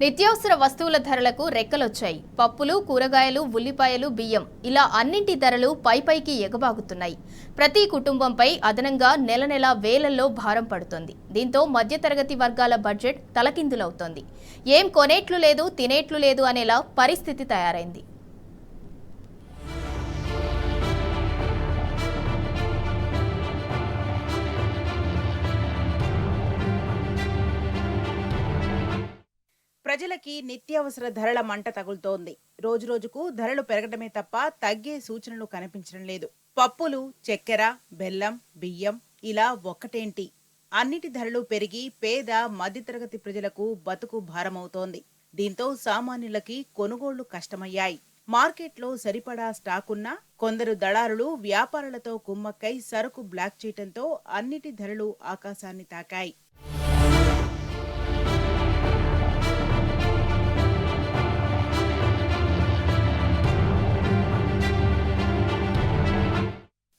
నిత్యావసర వస్తువుల ధరలకు రెక్కలొచ్చాయి. పప్పులు, కూరగాయలు, ఉల్లిపాయలు, బియ్యం ఇలా అన్నింటి ధరలు పైపైకి ఎగబాగుతున్నాయి. ప్రతి కుటుంబంపై అదనంగా నెల నెల వేలల్లో భారం పడుతోంది. దీంతో మధ్యతరగతి వర్గాల బడ్జెట్ తలకిందులవుతోంది. ఏం కొనేట్లు లేదు, తినేట్లు లేదు అనేలా పరిస్థితి తయారైంది. ప్రజలకి నిత్యావసర ధరల మంట తగులుతోంది. రోజురోజుకు ధరలు పెరగడమే తప్ప తగ్గే సూచనలు కనిపించడం లేదు. పప్పులు, చక్కెర, బెల్లం, బియ్యం ఇలా ఒక్కటేంటి అన్నిటి ధరలు పెరిగి పేద మధ్యతరగతి ప్రజలకు బతుకు భారమవుతోంది. దీంతో సామాన్యులకి కొనుగోళ్లు కష్టమయ్యాయి. మార్కెట్లో సరిపడా స్టాకున్నా కొందరు దళారులు వ్యాపారులతో కుమ్మక్కై సరుకు బ్లాక్ చేయడంతో అన్నిటి ధరలు ఆకాశాన్ని తాకాయి.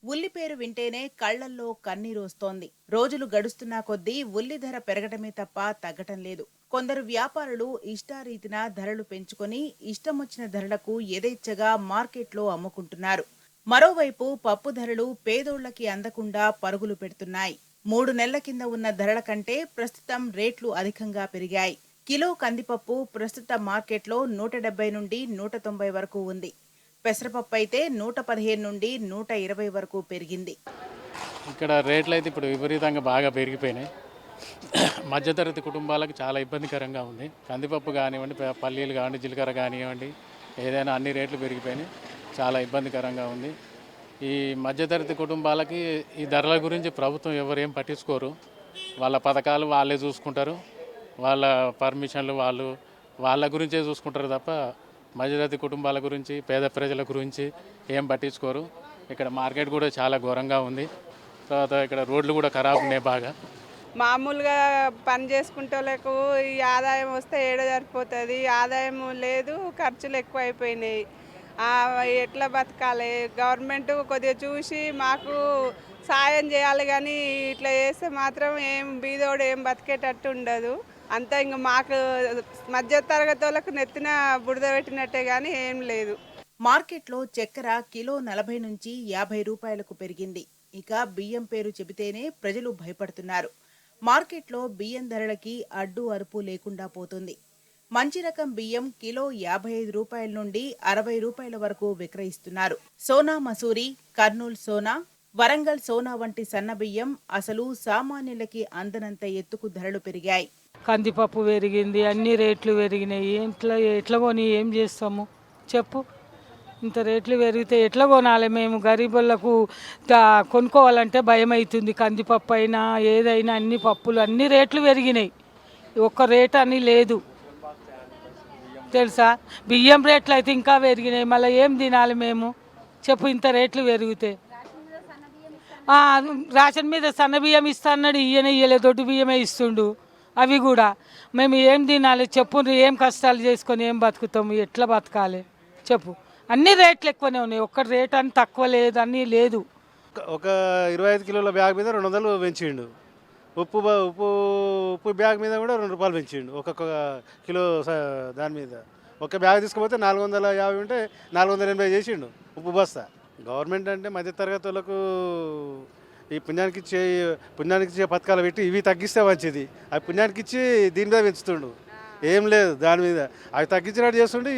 ఉల్లి పేరు వింటేనే కళ్లల్లో కన్నీరొస్తోంది. రోజులు గడుస్తున్నా కొద్దీ ఉల్లి ధర పెరగటమే తప్ప తగ్గటం లేదు. కొందరు వ్యాపారులు ఇష్టారీతిన ధరలు పెంచుకొని ఇష్టమొచ్చిన ధరలకు యథేచ్ఛగా మార్కెట్లో అమ్ముకుంటున్నారు. మరోవైపు పప్పు ధరలు పేదోళ్లకి అందకుండా పరుగులు పెడుతున్నాయి. 3 నెలల కింద ఉన్న ధరల కంటే ప్రస్తుతం రేట్లు అధికంగా పెరిగాయి. కిలో కందిపప్పు ప్రస్తుత మార్కెట్లో 170 నుండి 190 వరకు ఉంది. పెసరపప్పు అయితే 115 నుండి 120 వరకు పెరిగింది. ఇక్కడ రేట్లు అయితే ఇప్పుడు విపరీతంగా బాగా పెరిగిపోయినాయి. మధ్యతరగతి కుటుంబాలకు చాలా ఇబ్బందికరంగా ఉంది. కందిపప్పు కానివ్వండి, పల్లీలు కానివ్వండి, జీలకర్ర కానివ్వండి, ఏదైనా అన్ని రేట్లు పెరిగిపోయినాయి. చాలా ఇబ్బందికరంగా ఉంది. ఈ మధ్యతరగతి కుటుంబాలకి ఈ ధరల గురించి ప్రభుత్వం ఎవరేం పట్టించుకోరు. వాళ్ళ పథకాలు వాళ్ళే చూసుకుంటారు. వాళ్ళ పర్మిషన్లు వాళ్ళ గురించే చూసుకుంటారు తప్ప మధ్యతరగతి కుటుంబాల గురించి, పేద ప్రజల గురించి ఏం పట్టించుకోరు. ఇక్కడ మార్కెట్ కూడా చాలా ఘోరంగా ఉంది. తర్వాత ఇక్కడ రోడ్లు కూడా ఖరాబ్ ఉన్నాయి బాగా. మామూలుగా పని చేసుకుంటోళ్ళకు ఈ ఆదాయం వస్తే ఏడ సరిపోతుంది. ఆదాయం లేదు, ఖర్చులు ఎక్కువ అయిపోయినాయి. ఎట్లా బతకాలి? గవర్నమెంట్ కొద్దిగా చూసి మాకు సాయం చేయాలి, కానీ ఇట్లా చేస్తే మాత్రం ఏం బీదోడు ఏం బతికేటట్టు ఉండదు. అంతా ఇంకా మాకు మధ్య తరగతి వాళ్ళకు నెత్తిన బురద పెట్టినట్టే కానీ ఏం లేదు. మార్కెట్లో చక్కెర కిలో 40 నుంచి 50 రూపాయలకు పెరిగింది. ఇక బియ్యం పేరు చెబితేనే ప్రజలు భయపడుతున్నారు. మార్కెట్లో బియ్యం ధరలకి అడ్డు అరుపు లేకుండా పోతుంది. మంచి రకం బియ్యం కిలో 55 రూపాయల నుండి 60 రూపాయల వరకు విక్రయిస్తున్నారు. సోనా మసూరి, కర్నూలు సోనా, వరంగల్ సోనా వంటి సన్న బియ్యం అసలు సామాన్యులకి అందనంత ఎత్తుకు ధరలు పెరిగాయి. కందిపప్పు పెరిగింది, అన్ని రేట్లు పెరిగినాయి. ఎట్లా కొని ఏం చేస్తాము చెప్పు? ఇంత రేట్లు పెరిగితే ఎట్లా కొనాలి? మేము గరీబులకు కొనుక్కోవాలంటే భయం అవుతుంది. కందిపప్పు అయినా ఏదైనా అన్ని పప్పులు అన్ని రేట్లు పెరిగినాయి. ఒక్క రేట్ అని లేదు తెలుసా? బియ్యం రేట్లు అయితే ఇంకా పెరిగినాయి. మళ్ళీ ఏం తినాలి మేము చెప్పు? ఇంత రేట్లు పెరిగితే రేషన్ మీద సన్న బియ్యం ఇస్తా అన్నాడు, ఇయ్యలే, దొడ్డు బియ్యమే ఇస్తుండు. అవి కూడా మేము ఏం తినాలి చెప్పు? ఏం కష్టాలు చేసుకొని ఏం బతుకుతాము? ఎట్లా బతకాలి చెప్పు? అన్ని రేట్లు ఎక్కువనే ఉన్నాయి. ఒక్క రేట్ అని తక్కువ లేదు, అన్నీ లేదు. ఒక 25 కిలోల బ్యాగ్ మీద 200 పెంచిండు. ఉప్పు బ్యాగ్ మీద కూడా 2 రూపాయలు పెంచిండు. ఒక్కొక్క కిలో దాని మీద ఒక బ్యాగ్ తీసుకుపోతే 450 ఉంటే 480 చేసిండు ఉప్పు బస్తా. గవర్నమెంట్ అంటే మధ్యతరగతి వాళ్ళకు ఈ పుణ్యానికి ఇచ్చే పథకాలు పెట్టి ఇవి తగ్గిస్తే మంచిది. అవి పుణ్యానికి ఇచ్చి దీని మీద పెంచుతుండు. ఏం లేదు దాని మీద. అవి తగ్గించినట్టు చేస్తుండే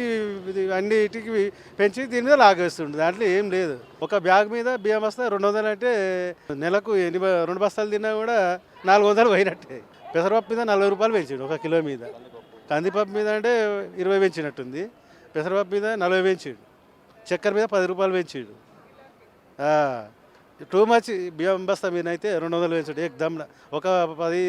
అన్నిటికి పెంచి దీని మీద లాగేస్తుండు. దాంట్లో ఏం లేదు. ఒక బ్యాగ్ మీద బియ్యం బస్తా 200 అంటే నెలకు 2 బస్తాలు తిన్నా కూడా 400 పోయినట్టే. పెసరపప్పు మీద 40 రూపాయలు పెంచిండు ఒక కిలో మీద. కందిపప్పు మీద అంటే 20 పెంచినట్టుంది. పెసరపప్పు మీద 40 పెంచిండు. చక్కెర మీద 10 రూపాయలు పెంచిండు. Too much. బియ్యం బస్తా మీద అయితే 200 పెంచాడు ఏకదమ్న. ఒక 10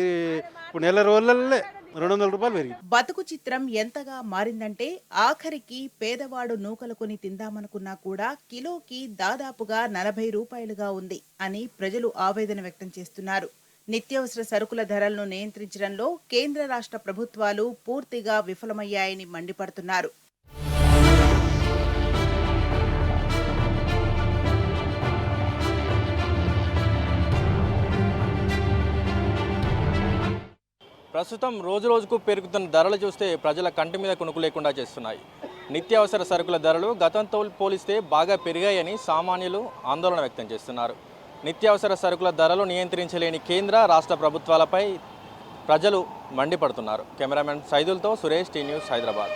నెల రోజులనే 200 రూపాయలు పెరిగి. బతుకు చిత్రం ఎంతగా మారిందంటే ఆఖరికి పేదవాడు నూకలు కొని తిందామనుకున్నా కూడా కిలోకి దాదాపుగా 40 రూపాయలుగా ఉంది అని ప్రజలు ఆవేదన వ్యక్తం చేస్తున్నారు. నిత్యావసర సరుకుల ధరలను నియంత్రించడంలో కేంద్ర రాష్ట్ర ప్రభుత్వాలు పూర్తిగా విఫలమయ్యాయని మండిపడుతున్నారు. ప్రస్తుతం రోజుకు పెరుగుతున్న ధరలు చూస్తే ప్రజల కంటి మీద కునుకు లేకుండా చేస్తున్నాయి. నిత్యావసర సరుకుల ధరలు గతంతో పోలిస్తే బాగా పెరిగాయని సామాన్యులు ఆందోళన వ్యక్తం చేస్తున్నారు. నిత్యావసర సరుకుల ధరలు నియంత్రించలేని కేంద్ర రాష్ట్ర ప్రభుత్వాలపై ప్రజలు మండిపడుతున్నారు. కెమెరామెన్ సైదుల్తో సురేష్, టీ న్యూస్, హైదరాబాద్.